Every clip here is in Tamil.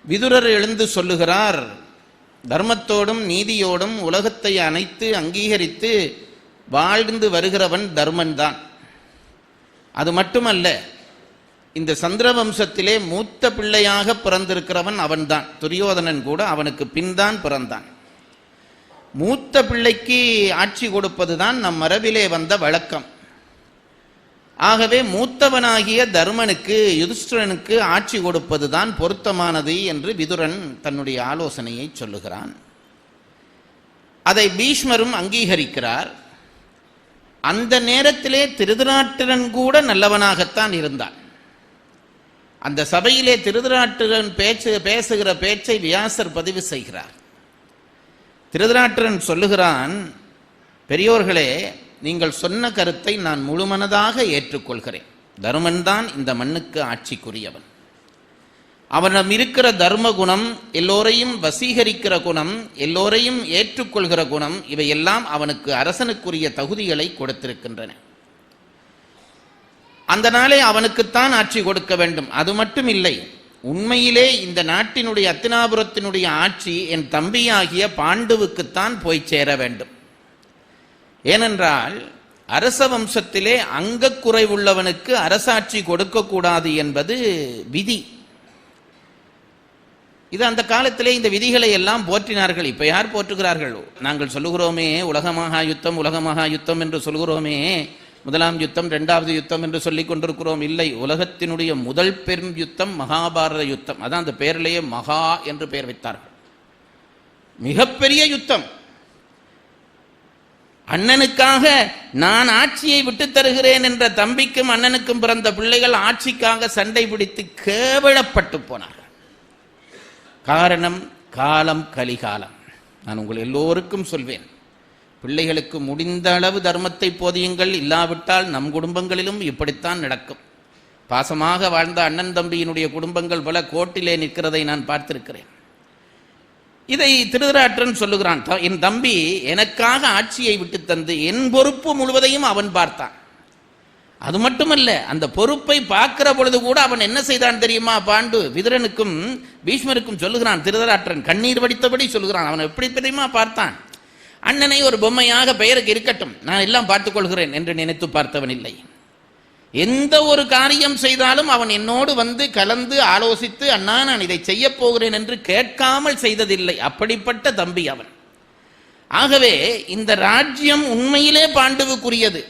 விதுரர் எழுந்து சொல்லுகிறார், தர்மத்தோடும் நீதியோடும் உலகத்தை அனைத்து அங்கீகரித்து வாழ்ந்து வருகிறவன் தர்மன் தான். அது மட்டுமல்ல, இந்த சந்திரவம்சத்திலே மூத்த பிள்ளையாக பிறந்திருக்கிறவன் அவன்தான். துரியோதனன் கூட அவனுக்கு பின்தான் பிறந்தான். மூத்த பிள்ளைக்கு ஆட்சி கொடுப்பதுதான் நம் மரபிலே வந்த வழக்கம். ஆகவே மூத்தவனாகிய தர்மனுக்கு, யுதிஷ்டிரனுக்கு ஆட்சி கொடுப்பதுதான் பொருத்தமானது என்று விதுரன் தன்னுடைய ஆலோசனையை சொல்லுகிறான். அதை பீஷ்மரும் அங்கீகரிக்கிறார். அந்த நேரத்திலே திருதராட்டிரன் கூட நல்லவனாகத்தான் இருந்தான். அந்த சபையிலே திருதராட்டிரன் பேசுகிற பேச்சை வியாசர் பதிவு செய்கிறார். திருதராட்டிரன் சொல்லுகிறான், பெரியோர்களே, நீங்கள் சொன்ன கருத்தை நான் முழுமனதாக ஏற்றுக்கொள்கிறேன். தர்மன் தான் இந்த மண்ணுக்கு ஆட்சிக்குரியவன். அவனிடம் இருக்கிற தர்ம குணம், எல்லோரையும் வசீகரிக்கிற குணம், எல்லோரையும் ஏற்றுக்கொள்கிற குணம், இவையெல்லாம் அவனுக்கு அரசனுக்குரிய தகுதிகளை கொடுத்திருக்கின்றன. அந்த நாளே அவனுக்குத்தான் ஆட்சி கொடுக்க வேண்டும். அது மட்டும் இல்லை, உண்மையிலே இந்த நாட்டினுடைய அத்தினாபுரத்தினுடைய ஆட்சி என் தம்பியாகிய பாண்டுவுக்குத்தான் போய் சேர வேண்டும். ஏனென்றால் அரச வம்சத்திலே அங்கக்குறைவுள்ளவனுக்கு அரசாட்சி கொடுக்கக்கூடாது என்பது விதி. இது அந்த காலத்திலே இந்த விதிகளை எல்லாம் போற்றினார்கள். இப்ப யார் போற்றுகிறார்கள்? நாங்கள் சொல்லுகிறோமே உலக மகா யுத்தம், உலக மகா யுத்தம் என்று சொல்கிறோமே, முதலாம் யுத்தம், இரண்டாவது யுத்தம் என்று சொல்லிக் கொண்டிருக்கிறோம். இல்லை, உலகத்தினுடைய முதல் பெரும் யுத்தம் மகாபாரத யுத்தம். அதான் அந்த பெயரிலேயே மகா என்று பெயர் வைத்தார்கள். மிகப்பெரிய யுத்தம். அண்ணனுக்காக நான் ஆட்சியை விட்டு தருகிறேன் என்ற தம்பிக்கும் அண்ணனுக்கும் பிறந்த பிள்ளைகள் ஆட்சிக்காக சண்டை பிடித்து கேவலப்பட்டு போனார்கள். காரணம், காலம் கலிகாலம். நான் உங்கள் எல்லோருக்கும் சொல்வேன், பிள்ளைகளுக்கு முடிந்த அளவு தர்மத்தை போதியுங்கள். இல்லாவிட்டால் நம் குடும்பங்களிலும் இப்படித்தான் நடக்கும். பாசமாக வாழ்ந்த அண்ணன் தம்பியினுடைய குடும்பங்கள் பல கோட்டிலே நிற்கிறதை நான் பார்த்திருக்கிறேன். இதை திருதராட்டிரன் சொல்லுகிறான், என் தம்பி எனக்காக ஆட்சியை விட்டு தந்து என் பொறுப்பு முழுவதையும் அவன் பார்த்தான். அது மட்டுமல்ல, அந்த பொறுப்பை பார்க்கிற பொழுது கூட அவன் என்ன செய்தான் தெரியுமா? பாண்டு விதுரனுக்கும் பீஷ்மருக்கும் சொல்லுகிறான். திருதராட்டிரன் கண்ணீர் வடித்தபடி சொல்லுகிறான். அவன் எப்படி தெரியுமா பார்த்தான்? அண்ணனை ஒரு பொம்மையாக பெயருக்கு இருக்கட்டும், நான் எல்லாம் பார்த்துக் கொள்கிறேன் என்று நினைத்து பார்த்தவன் இல்லை. எந்த ஒரு காரியம் செய்தாலும் அவன் என்னோடு வந்து கலந்து ஆலோசித்து, அண்ணா நான் இதை செய்ய போகிறேன் என்று கேட்காமல் செய்ததில்லை. அப்படிப்பட்ட தம்பி அவன். ஆகவே இந்த ராஜ்யம் உண்மையிலே பாண்டுவுக்குரியது.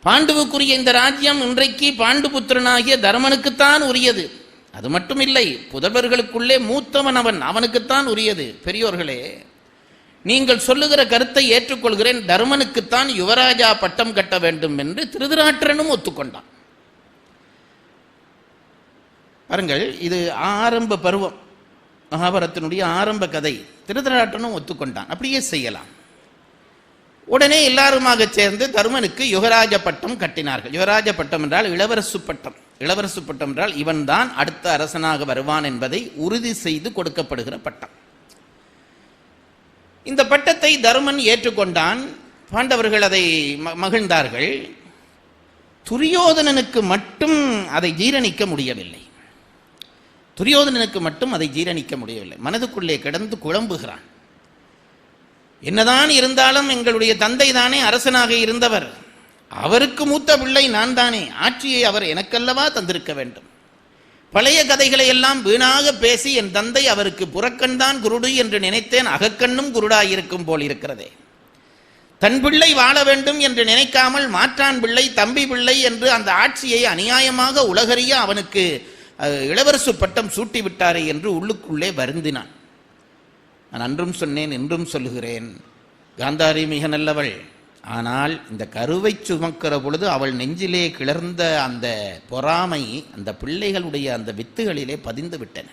பாண்டுவுக்குரிய இந்த ராஜ்யம் இன்றைக்கு பாண்டுபுத்திரனாகிய தர்மனுக்குத்தான் உரியது. அது மட்டும் இல்லை, புதல்வர்களுக்குள்ளே மூத்தவன் அவன், அவனுக்குத்தான் உரியது. பெரியோர்களே, நீங்கள் சொல்லுகிற கருத்தை ஏற்றுக்கொள்கிறேன். தர்மனுக்குத்தான் யுவராஜா பட்டம் கட்ட வேண்டும் என்று திருதராட்டிரனும் ஒத்துக்கொண்டான். பாருங்கள், இது ஆரம்ப பருவம், மகாபாரதத்தினுடைய ஆரம்ப கதை. திருதராட்டிரனும் ஒத்துக்கொண்டான், அப்படியே செய்யலாம். உடனே எல்லாருமாக சேர்ந்து தர்மனுக்கு யுவராஜ பட்டம் கட்டினார்கள். யுவராஜ பட்டம் என்றால் இளவரசு பட்டம். இளவரசு பட்டம் என்றால் இவன் தான் அடுத்த அரசனாக வருவான் என்பதை உறுதி செய்து கொடுக்கப்படுகிற பட்டம். இந்த பட்டத்தை தருமன் ஏற்றுக்கொண்டான். பாண்டவர்கள் அதை மகிழ்ந்தார்கள். துரியோதனனுக்கு மட்டும் அதை ஜீரணிக்க முடியவில்லை. துரியோதனனுக்கு மட்டும் அதை ஜீரணிக்க முடியவில்லை. மனதுக்குள்ளே கிடந்து குழம்புகிறான். என்னதான் இருந்தாலும் எங்களுடைய தந்தை தானே அரசனாக இருந்தவர், அவருக்கு மூத்த பிள்ளை நான் தானே, ஆட்சியை அவர் எனக்கல்லவா தந்திருக்க வேண்டும். பழைய கதைகளை எல்லாம் வீணாக பேசி என் தந்தை அவருக்கு புறக்கண்தான் குருடு என்று நினைத்தேன், அகக்கண்ணும் குருடாயிருக்கும் போல் இருக்கிறதே. தன் பிள்ளை வாழ வேண்டும் என்று நினைக்காமல் மாற்றான் பிள்ளை, தம்பி பிள்ளை என்று அந்த ஆட்சியை அநியாயமாக உலகறிய அவனுக்கு இளவரசு பட்டம் சூட்டிவிட்டாரே என்று உள்ளுக்குள்ளே வருந்தினான். நான் அன்றும் சொன்னேன், இன்றும் சொல்லுகிறேன், காந்தாரி மிக நல்லவள். ஆனால் இந்த கருவை சுமக்கிற பொழுது அவள் நெஞ்சிலே கிளர்ந்த அந்த பொறாமை அந்த பிள்ளைகளுடைய அந்த வித்துகளிலே பதிந்து விட்டன.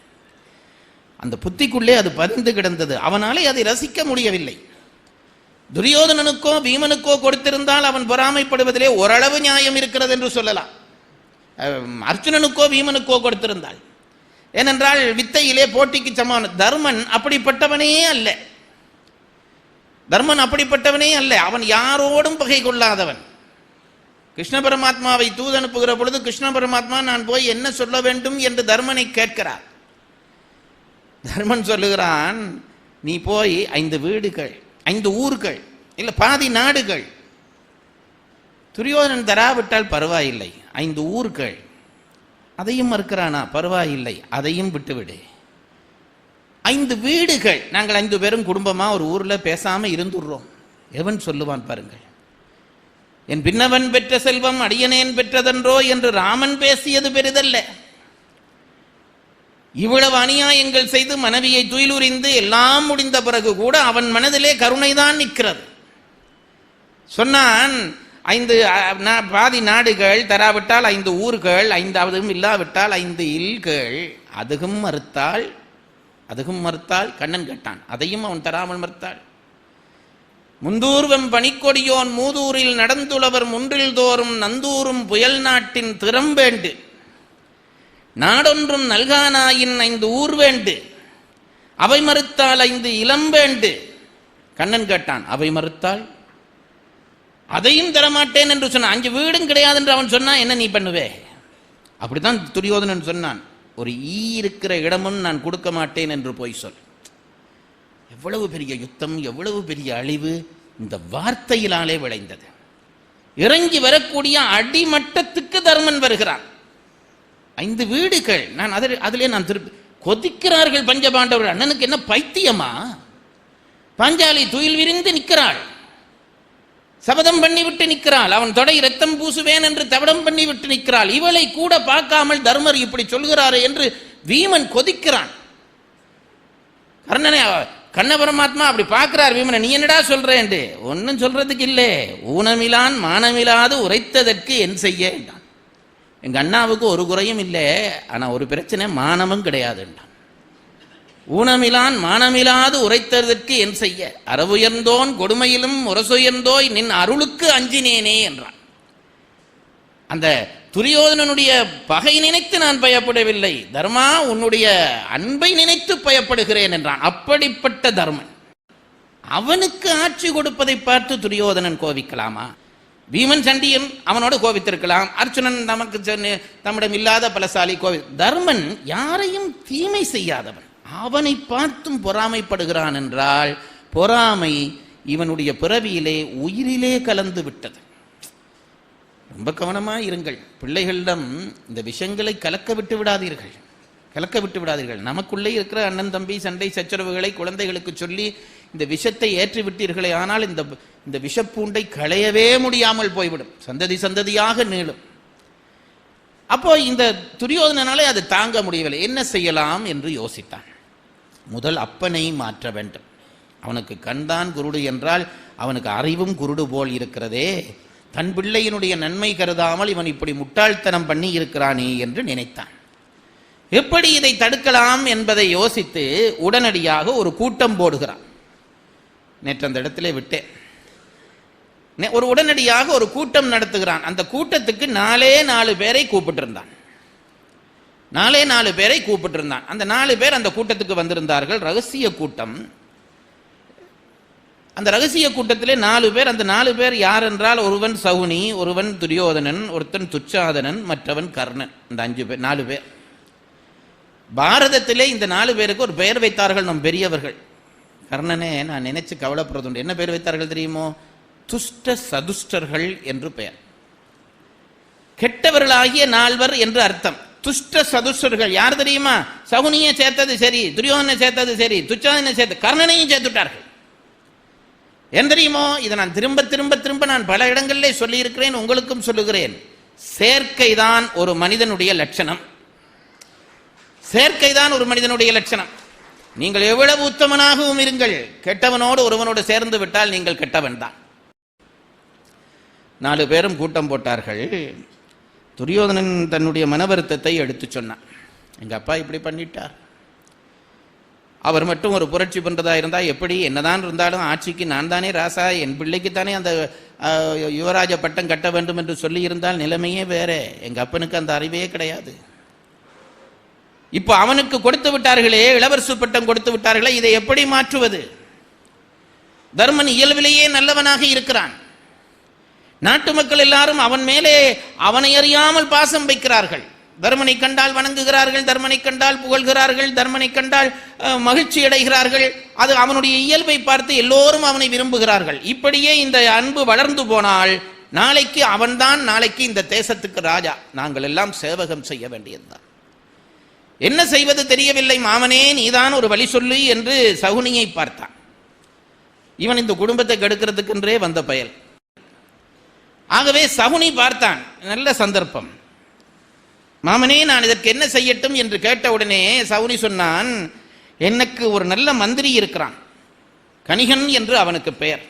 அந்த புத்திக்குள்ளே அது பதிந்து கிடந்தது. அவனாலே அதை ரசிக்க முடியவில்லை. துரியோதனனுக்கோ பீமனுக்கோ கொடுத்திருந்தால் அவன் பொறாமைப்படுவதிலே ஓரளவு நியாயம் இருக்கிறது என்று சொல்லலாம். அர்ஜுனனுக்கோ பீமனுக்கோ கொடுத்திருந்தாள், ஏனென்றால் வித்தையிலே போட்டிக்கு சமமான. தர்மன் அப்படிப்பட்டவனே அல்ல. தர்மன் அப்படிப்பட்டவனே அல்ல. அவன் யாரோடும் பகை கொள்ளாதவன். கிருஷ்ண பரமாத்மாவை தூது அனுப்புகிற பொழுது கிருஷ்ண பரமாத்மா நான் போய் என்ன சொல்ல வேண்டும் என்று தர்மனை கேட்கிறார். தர்மன் சொல்லுகிறான், நீ போய் 5 வீடுகள் 5 ஊர்கள் இல்ல பாதி நாடுகள், துரியோதனன் தராவிட்டால் பரவாயில்லை, 5 ஊர்கள் அதையும் மறுக்கிறானா, பரவாயில்லை அதையும் விட்டுவிடு, 5 வீடுகள், நாங்கள் 5 பேரும் குடும்பமா ஒரு ஊர்ல பேசாம இருந்துடுறோம். எவன் சொல்லுவான் பாருங்கள். என் பின்னவன் பெற்ற செல்வம் அடியனேன் பெற்றதென்றோ என்று ராமன் பேசியது பெரிதல்ல. இவ்வளவு அநியாயங்கள் செய்து மனைவியை துயிலுரிந்து எல்லாம் முடிந்த பிறகு கூட அவன் மனதிலே கருணைதான் நிற்கிறது. சொன்னான், 5 பாதி நாடுகள் தராவிட்டால் 5 ஊர்கள், 5ஆவதும் இல்லாவிட்டால் 5 இல்கள், அதுவும் மறுத்தாள். கண்ணன் கேட்டான், அதையும் அவன் தராமல் மறுத்தாள். முந்தூர்வம் பனிக்கொடியோன் மூதூரில் நடந்துளவர் முன்றில் தோறும் நந்தூரும் புயல் நாட்டின் திறம்பேண்டு நாடொன்றும் நல்கானாயின் 5 ஊர் வேண்டு, அவை மறுத்தால் 5 இளம் வேண்டு. கண்ணன் கேட்டான், அவை மறுத்தாள், அதையும் தரமாட்டேன் என்று சொன்னான். 5 வீடும் கிடையாது என்று அவன் சொன்னா என்ன நீ பண்ணுவே? அப்படித்தான் துரியோதனன் சொன்னான், ஒரு ஈ இருக்கிற இடமும் நான் கொடுக்க மாட்டேன் என்று போய் சொல். எவ்வளவு பெரிய யுத்தம், எவ்வளவு பெரிய அழிவு இந்த வார்த்தையிலாலே விளைந்தது. இறங்கி வரக்கூடிய அடிமட்டத்துக்கு தர்மன் வருகிறான். 5 வீடுகள், நான் அதிலே நான் திருப்பி கொதிக்கிறார்கள் பஞ்சபாண்டவர்கள். அண்ணனுக்கு என்ன பைத்தியமா? பாஞ்சாலி துயில் விரிந்து நிற்கிறாள், சபதம் பண்ணிவிட்டு நிற்கிறாள், அவன் தொடை ரத்தம் பூசுவேன் என்று தவடம் பண்ணிவிட்டு நிற்கிறாள். இவளை கூட பார்க்காமல் தர்மர் இப்படி சொல்கிறாரே என்று வீமன் கொதிக்கிறான். கர்ணனை கண்ண பரமாத்மா அப்படி பார்க்கிறார் வீமனை, நீ என்னடா சொல்றேன்? ஒன்னும் சொல்றதுக்கு இல்லை, ஊனமிலான் மானமிலாது உரைத்ததற்கு என் செய்ய என்றான். எங்க அண்ணாவுக்கு ஒரு குறையும் இல்லை, ஆனா ஒரு பிரச்சனை, மானமும் கிடையாது என்றான். ஊனமிலான் மானமிலாது உரைத்ததற்கு என் செய்ய, அறவுயர்ந்தோன் கொடுமையிலும் முரசுயர்ந்தோய் நின் அருளுக்கு அஞ்சினேனே என்றான். அந்த துரியோதனனுடைய பகை நினைத்து நான் பயப்படவில்லை, தர்மா உன்னுடைய அன்பை நினைத்து பயப்படுகிறேன் என்றான். அப்படிப்பட்ட தர்மன், அவனுக்கு ஆட்சி கொடுப்பதை பார்த்து துரியோதனன் கோபிக்கலாமா? பீமன் சண்டியன் அவனோடு கோபித்திருக்கலாம், அர்ச்சுனன் நமக்கு தம்மிடம் இல்லாத பலசாலி தர்மன் யாரையும் தீமை செய்யாதவன், அவனை பார்த்தும் பொறாமைப்படுகிறான் என்றால் பொறாமை இவனுடைய பிறவியிலே உயிரிலே கலந்து விட்டது. ரொம்ப கவனமாக இருங்கள், பிள்ளைகளிடம் இந்த விஷயங்களை கலக்க விட்டு விடாதீர்கள். நமக்குள்ளே இருக்கிற அண்ணன் தம்பி சண்டை சச்சரவுகளை குழந்தைகளுக்கு சொல்லி இந்த விஷத்தை ஏற்றி விட்டீர்களே, ஆனால் இந்த விஷப்பூண்டை களையவே முடியாமல் போய்விடும், சந்ததியாக நீளும். அப்போ இந்த துரியோதனாலே அது தாங்க முடியவில்லை, என்ன செய்யலாம் என்று யோசித்தான். முதல் அப்பனை மாற்ற வேண்டும். அவனுக்கு கண்தான் குருடு என்றால் அவனுக்கு அறிவும் குருடு போல் இருக்கிறதே, தன் பிள்ளையினுடைய நன்மை கருதாமல் இவன் இப்படி முட்டாள்தனம் பண்ணி இருக்கிறானே என்று நினைத்தான். எப்படி இதை தடுக்கலாம் என்பதை யோசித்து உடனடியாக ஒரு கூட்டம் போடுகிறான். நேற்று அந்த இடத்திலே விட்டேன். உடனடியாக ஒரு கூட்டம் நடத்துகிறான். அந்த கூட்டத்துக்கு 4 பேரை கூப்பிட்டிருந்தான். 4 பேரை கூப்பிட்டிருந்தான். அந்த 4 பேர் அந்த கூட்டத்துக்கு வந்திருந்தார்கள். ரகசிய கூட்டம். அந்த ரகசிய கூட்டத்திலே 4 பேர். அந்த 4 பேர் யார் என்றால், ஒருவன் சகுனி, ஒருவன் துரியோதனன், ஒருத்தன் துச்சாதனன், மற்றவன் கர்ணன். இந்த 5 பேர், 4 பேர். பாரதத்திலே இந்த 4 பேருக்கு ஒரு பெயர் வைத்தார்கள் நம் பெரியவர்கள். கர்ணனே நான் நினைச்சு கவலைப்படுறது, என்ன பெயர் வைத்தார்கள் தெரியுமோ? துஷ்ட சதுஷ்டர்கள் என்று பெயர். கெட்டவர்களாகிய 4 என்று அர்த்தம். துஷ்ட சதுஷ்டர்கள் யார் தெரியுமா? சகுனியை சேர்த்தது சரி, துரியோதனை சேர்த்தது சரி, துச்சாதனை சேர்த்து கர்ணனையும் சேர்த்துட்டார்கள். ஏன் தெரியுமோ? இதை நான் திரும்ப நான் பல இடங்களிலே சொல்லி இருக்கிறேன், உங்களுக்கும் சொல்லுகிறேன். சேர்க்கைதான் ஒரு மனிதனுடைய லட்சணம். சேர்க்கைதான் ஒரு மனிதனுடைய லட்சணம். நீங்கள் எவ்வளவு உத்தமனாகவும் இருங்கள், கெட்டவனோடு ஒருவனோடு சேர்ந்து விட்டால் நீங்கள் கெட்டவன் தான். 4 பேரும் கூட்டம் போட்டார்கள். துரியோதனன் தன்னுடைய மன வருத்தத்தை எடுத்து சொன்னான். எங்க அப்பா இப்படி பண்ணிட்டார், அவர் மட்டும் ஒரு புரட்சி பண்றதா இருந்தா எப்படி, என்னதான் இருந்தாலும் ஆட்சிக்கு நான் தானே ராசா, என் பிள்ளைக்குத்தானே அந்த யுவராஜ பட்டம் கட்ட வேண்டும் என்று சொல்லி இருந்தால் நிலைமையே வேற. எங்க அப்பனுக்கு அந்த அறிவே கிடையாது. இப்போ அவனுக்கு கொடுத்து விட்டார்களே, இளவரசு பட்டம் கொடுத்து விட்டார்களே, இதை எப்படி மாற்றுவது? தர்மன் இயல்பிலேயே நல்லவனாக இருக்கிறான். நாட்டு மக்கள் எல்லாரும் அவன் மேலே அவனை அறியாமல் பாசம் வைக்கிறார்கள். தர்மனை கண்டால் வணங்குகிறார்கள், தர்மனை கண்டால் புகழ்கிறார்கள், தர்மனை கண்டால் மகிழ்ச்சி அடைகிறார்கள். அது அவனுடைய இயல்பை பார்த்து எல்லோரும் அவனை விரும்புகிறார்கள். இப்படியே இந்த அன்பு வளர்ந்து போனால் நாளைக்கு அவன்தான் நாளைக்கு இந்த தேசத்துக்கு ராஜா. நாங்கள் எல்லாம் சேவகம் செய்ய வேண்டியதுதான். என்ன செய்வது தெரியவில்லை, மாமனே நீதான் ஒரு வழி சொல்லு என்று சகுனியை பார்த்தான். இவன் இந்த குடும்பத்தை கெடுக்கிறதுக்கென்றே வந்த பயல். ஆகவே சகுனி பார்த்தான், நல்ல சந்தர்ப்பம். மாமனே நான் இதற்கு என்ன செய்யட்டும் என்று கேட்டவுடனே சகுனி சொன்னான், எனக்கு ஒரு நல்ல மந்திரி இருக்கிறான், கணிகன் என்று அவனுக்கு பெயர்.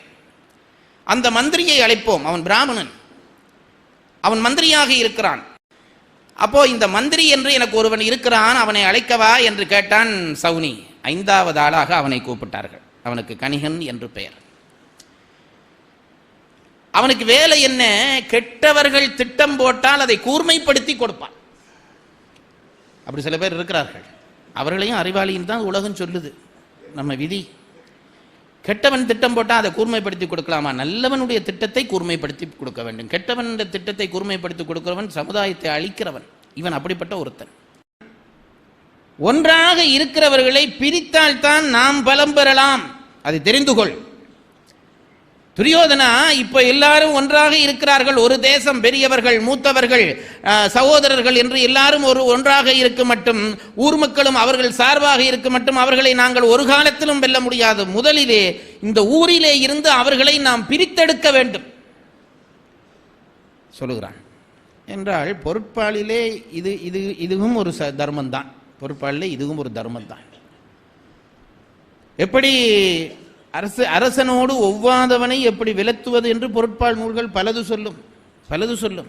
அந்த மந்திரியை அழைப்போம், அவன் பிராமணன், அவன் மந்திரியாக இருக்கிறான். அப்போ இந்த மந்திரி என்று எனக்கு ஒருவன் இருக்கிறான், அவனை அழைக்கவா என்று கேட்டான் சகுனி. 5வது ஆளாக அவனை கூப்பிட்டார்கள். அவனுக்கு கணிகன் என்று பெயர். அவனுக்கு வேலை என்ன, கெட்டவர்கள் திட்டம் போட்டால் அதை கூர்மைப்படுத்தி கொடுப்பான். அப்படி சில பேர் இருக்கிறார்கள். அவர்களையும் அறிவாளின்னு தான் உலகம் சொல்லுது, நம்ம விதி. கெட்டவன் திட்டம் போட்டால் அதை கூர்மைப்படுத்தி கொடுக்கலாமா? நல்லவனுடைய திட்டத்தை கூர்மைப்படுத்தி கொடுக்க வேண்டும். கெட்டவனுடைய திட்டத்தை கூர்மைப்படுத்தி கொடுக்கிறவன் சமுதாயத்தை அழிக்கிறவன். இவன் அப்படிப்பட்ட ஒருத்தன். ஒன்றாக இருக்கிறவர்களை பிரித்தால்தான் நாம் பலம் பெறலாம், அதை தெரிந்து கொள். துரியோதனா இப்ப எல்லாரும் ஒன்றாக இருக்கிறார்கள். ஒரு தேசம், பெரியவர்கள், மூத்தவர்கள், சகோதரர்கள் என்று எல்லாரும் ஒன்றாக இருக்க மட்டும், ஊர் மக்களும் அவர்கள் சார்பாக இருக்க மட்டும் அவர்களை நாங்கள் ஒரு காலத்திலும் வெல்ல முடியாது. முதலிலே இந்த ஊரிலே இருந்து அவர்களை நாம் பிரித்தெடுக்க வேண்டும் சொல்லுகிறான். என்றால் பொருட்பாலிலே இதுவும் ஒரு தர்மம் தான். பொருட்பாலிலே இதுவும் ஒரு தர்மம் தான். எப்படி அரசனோடு ஒவ்வாதவனை எப்படி விலத்துவது என்று பொருட்பால் நூல்கள் பலது சொல்லும்.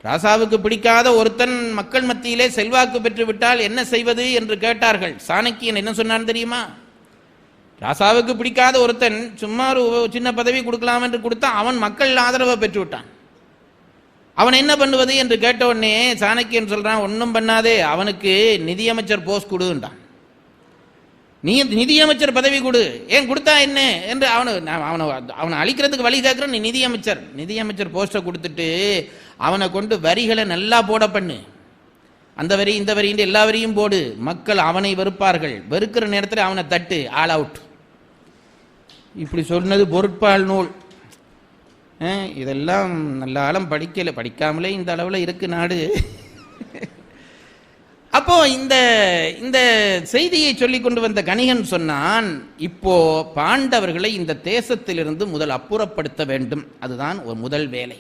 ராசாவுக்கு பிடிக்காத ஒருத்தன் மக்கள் மத்தியிலே செல்வாக்கு பெற்று விட்டால் என்ன செய்வது என்று கேட்டார்கள். சாணக்கியன் என்ன சொன்னான் தெரியுமா? ராசாவுக்கு பிடிக்காத ஒருத்தன் சும்மா ஒரு சின்ன பதவி கொடுக்கலாம் என்று கொடுத்தா அவன் மக்கள் ஆதரவை பெற்று விட்டான். அவன் என்ன பண்ணுவது என்று கேட்ட உடனே சாணக்கியன் சொல்றான், ஒன்றும் பண்ணாதே, அவனுக்கு நிதியமைச்சர் போஸ்ட் கொடுன்றான். நீ நிதியமைச்சர் பதவி கொடு. ஏன் கொடுத்தா என்ன என்று அவனை அழிக்கிறதுக்கு வழி கேட்கிறோம். நீ நிதியமைச்சர் போஸ்டை கொடுத்துட்டு அவனை கொண்டு வரிகளை நல்லா போட பண்ணு. அந்த வரி இந்த வரி எல்லா வரியும் போடு. மக்கள் அவனை வெறுப்பார்கள். வெறுக்கிற நேரத்தில் அவனை தட்டு, ஆல் அவுட். இப்படி சொன்னது பொருட்பால் நூல். இதெல்லாம் நல்ல ஆழம் படிக்காமலே இந்த அளவில் இருக்கு நாடு. அப்போ இந்த செய்தியை சொல்லிக் கொண்டு வந்த கணிகன் சொன்னான், இப்போ பாண்டவர்களை இந்த தேசத்திலிருந்து முதல் அப்புறப்படுத்த வேண்டும். அதுதான் ஒரு முதல் வேலை.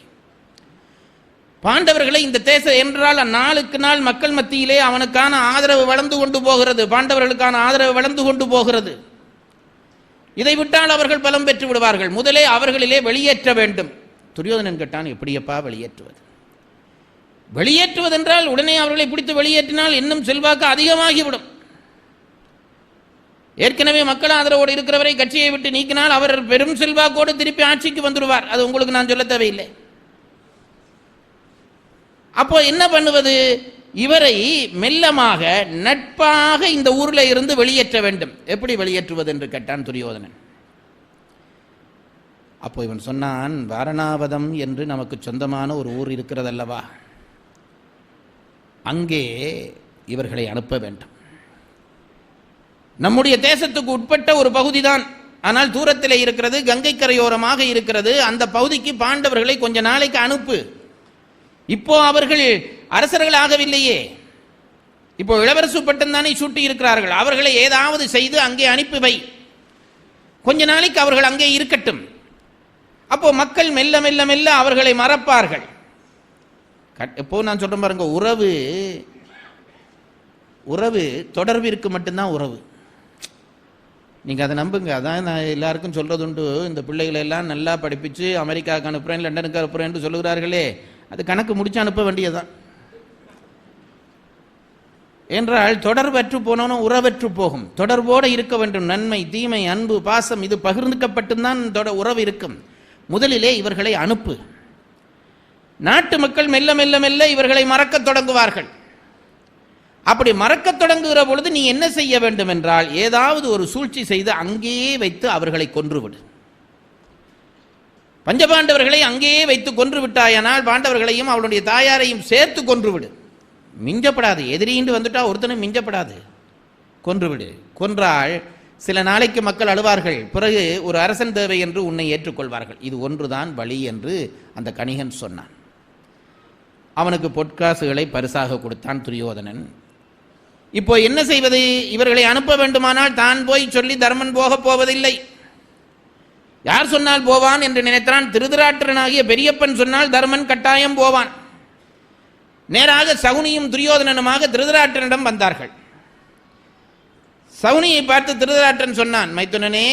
பாண்டவர்களை இந்த தேசம் என்றால் நாளுக்கு நாள் மக்கள் மத்தியிலே அவனுக்கான ஆதரவு வளர்ந்து கொண்டு போகிறது. பாண்டவர்களுக்கான ஆதரவு வளர்ந்து கொண்டு போகிறது. இதை விட்டால் அவர்கள் பலம் பெற்று விடுவார்கள். முதலே அவர்களிலே வெளியேற்ற வேண்டும். துரியோதனன் கேட்டான், எப்படியப்பா வெளியேற்றுவது? வெளியேற்றுவதென்றால் உடனே அவர்களை பிடித்து வெளியேற்றினால் இன்னும் செல்வாக்கு அதிகமாகிவிடும். ஏற்கனவே மக்கள் ஆதரவோடு இருக்கிறவரை கட்சியை விட்டு நீக்கினால் அவர் பெரும் செல்வாக்கோடு திருப்பி ஆட்சிக்கு வந்துடுவார். அது உங்களுக்கு நான் சொல்ல தேவையில்லை. அப்போ என்ன பண்ணுவது? இவரை மெல்லமாக நட்பாக இந்த ஊரில் இருந்து வெளியேற்ற வேண்டும். எப்படி வெளியேற்றுவது என்று கேட்டான் துரியோதனன். அப்போ இவன் சொன்னான், வாரணாவதம் என்று நமக்கு சொந்தமான ஒரு ஊர் இருக்கிறதல்லவா, அங்கே இவர்களை அனுப்ப வேண்டும். நம்முடைய தேசத்துக்கு உட்பட்ட ஒரு பகுதி தான், ஆனால் தூரத்தில் இருக்கிறது, கங்கை கரையோரமாக இருக்கிறது. அந்த பகுதிக்கு பாண்டவர்களை கொஞ்ச நாளைக்கு அனுப்பு. இப்போ அவர்கள் அரசர்கள் ஆகவில்லையே, இப்போ இளவரசு பட்டம் தானே சூட்டி இருக்கிறார்கள். அவர்களை ஏதாவது செய்து அங்கே அனுப்பி வை. கொஞ்ச நாளைக்கு அவர்கள் அங்கே இருக்கட்டும். அப்போ மக்கள் மெல்ல மெல்ல மெல்ல அவர்களை மறப்பார்கள். எப்போ நான் சொல்றேன் பாருங்க, உறவு தொடர்பிற்கு மட்டும்தான் உறவு. நீங்க அதை நம்புங்க. அதான் நான் எல்லாருக்கும் சொல்றது உண்டு. இந்த பிள்ளைகளை எல்லாம் நல்லா படிப்பிச்சு அமெரிக்காவுக்கு அனுப்புறேன், லண்டனுக்கு அனுப்புறேன் என்று சொல்லுகிறார்களே, அது கணக்கு முடிச்சு அனுப்ப வேண்டியதுதான். என்றால் தொடர்பற்று போனோம், உறவற்று போகும். தொடர்போடு இருக்க வேண்டும். நன்மை, தீமை, அன்பு, பாசம் இது பகிர்ந்துக்கப்பட்டும்தான் உறவு இருக்கும். முதலிலே இவர்களை அனுப்பு. நாட்டு மக்கள் மெல்ல மெல்ல மெல்ல இவர்களை மறக்கத் தொடங்குவார்கள். அப்படி மறக்கத் தொடங்குகிற பொழுது நீ என்ன செய்ய வேண்டும் என்றால், ஏதாவது ஒரு சூழ்ச்சி செய்து அங்கேயே வைத்து அவர்களை கொன்றுவிடு. பஞ்சபாண்டவர்களை அங்கேயே வைத்து கொன்று விட்டாயானால் பாண்டவர்களையும் அவளுடைய தாயாரையும் சேர்த்து கொன்றுவிடு. மிஞ்சப்படாது. எதிரின்னு வந்துட்டா ஒருத்தனும் மிஞ்சப்படாது, கொன்றுவிடு. கொன்றால் சில நாளைக்கு மக்கள் அழுவார்கள், பிறகு ஒரு அரசன் தேவை என்று உன்னை ஏற்றுக்கொள்வார்கள். இது ஒன்றுதான் வழி என்று அந்த கணிகன் சொன்னான். அவனுக்கு பொற்காசுகளை பரிசாக கொடுத்தான் துரியோதனன். இப்போ என்ன செய்வது? இவர்களை அனுப்ப வேண்டுமானால் தான் போய் சொல்லி தர்மன் போகப் போவதில்லை. யார் சொன்னால் போவான் என்று நினைத்தான். திருதராட்டிரனாகிய பெரியப்பன் சொன்னால் தர்மன் கட்டாயம் போவான். நேராக சகுனியும் துரியோதனனுமாக திருதராட்டிரனிடம் வந்தார்கள். சகுனியை பார்த்து திருதராட்டிரன் சொன்னான், மைத்துனனே,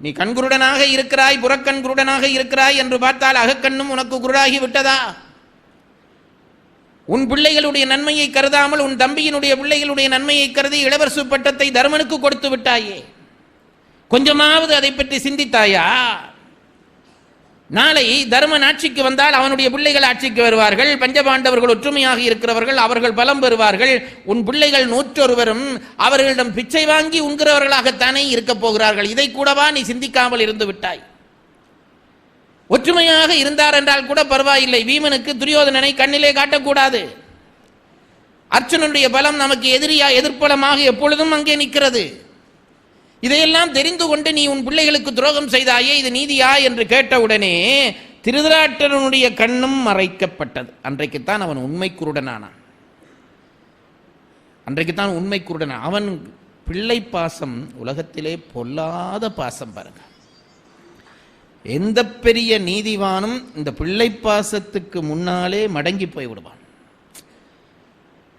நீ கண்குருடனாக இருக்கிறாய், புறக்கண் குருடனாக இருக்கிறாய் என்று பார்த்தால் அகக்கண்ணும் உனக்கு குருடாகி விட்டதா? உன் பிள்ளைகளுடைய நன்மையை கருதாமல் உன் தம்பியினுடைய பிள்ளைகளுடைய நன்மையை கருதி இளவரசு பட்டத்தை தர்மனுக்கு கொடுத்து விட்டாயே, கொஞ்சமாவது அதை பற்றி சிந்தித்தாயா? நாளை தர்மன் ஆட்சிக்கு வந்தால் அவனுடைய பிள்ளைகள் ஆட்சிக்கு வருவார்கள். பஞ்சபாண்டவர்கள் ஒற்றுமையாக இருக்கிறவர்கள், அவர்கள் பலம் பெறுவார்கள். உன் பிள்ளைகள் 101 அவர்களிடம் பிச்சை வாங்கி உண்கிறவர்களாகத்தானே இருக்க போகிறார்கள். இதை கூடவா நீ சிந்திக்காமல் இருந்து விட்டாய்? ஒற்றுமையாக இருந்தார் என்றால் கூட பரவாயில்லை, வீமனுக்கு துரியோதனனை கண்ணிலே காட்டக்கூடாது. அர்ச்சுனனுடைய பலம் நமக்கு எதிர்ப்பலமாக எப்பொழுதும் அங்கே நிற்கிறது. இதையெல்லாம் தெரிந்து கொண்டு நீ உன் பிள்ளைகளுக்கு துரோகம் செய்தாயே, இது நீதியா என்று கேட்டவுடனே திருதராட்டிரனுடைய கண்ணும் மறைக்கப்பட்டது. அன்றைக்குத்தான் அவன் உண்மை குருடனானான். அன்றைக்குத்தான் உண்மை குருடனான். அவன் பிள்ளை பாசம் உலகத்திலே பொல்லாத பாசம். பாருங்க, எந்த பெரிய நீதிவானும் இந்த பிள்ளை பாசத்துக்கு முன்னாலே மடங்கி போய்விடுவான்.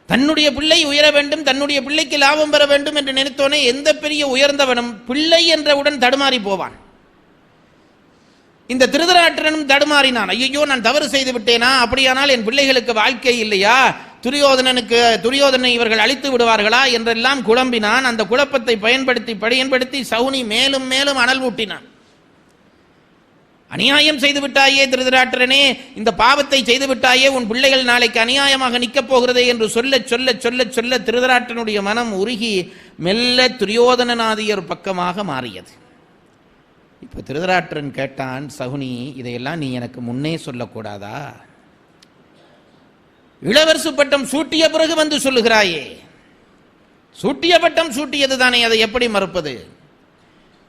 தன்னுடைய பிள்ளை உயர வேண்டும், தன்னுடைய பிள்ளைக்கு லாபம் பெற வேண்டும் என்று நினைத்தோனே எந்த பெரிய உயர்ந்தவனும் பிள்ளை என்றவுடன் தடுமாறி போவான். இந்த திருதராட்டிரனும் தடுமாறினான். ஐயோ, நான் தவறு செய்து விட்டேனா? அப்படியானால் என் பிள்ளைகளுக்கு வாழ்க்கை இல்லையா? துரியோதனை இவர்கள் அழித்து விடுவார்களா என்றெல்லாம் குழம்பினான். அந்த குழப்பத்தை பயன்படுத்தி சகுனி மேலும் மேலும் அனல் ஊட்டினான். அநியாயம் செய்து விட்டாயே திருதராட்டிரனே, இந்த பாவத்தை செய்து விட்டாயே, உன் பிள்ளைகள் நாளைக்கு அநியாயமாக நிற்கப் போகிறதே என்று சொல்ல சொல்ல சொல்ல சொல்ல திருதராட்டிரனுடைய மனம் உருகி மெல்ல துரியோதனநாதியர் பக்கமாக மாறியது. இப்ப திருதராட்டிரன் கேட்டான், சகுனி, இதையெல்லாம் நீ எனக்கு முன்னே சொல்லக்கூடாதா? இளவரசு பட்டம் சூட்டிய பிறகு வந்து சொல்லுகிறாயே. சூட்டிய பட்டம் சூட்டியது தானே, அதை எப்படி மறுப்பது?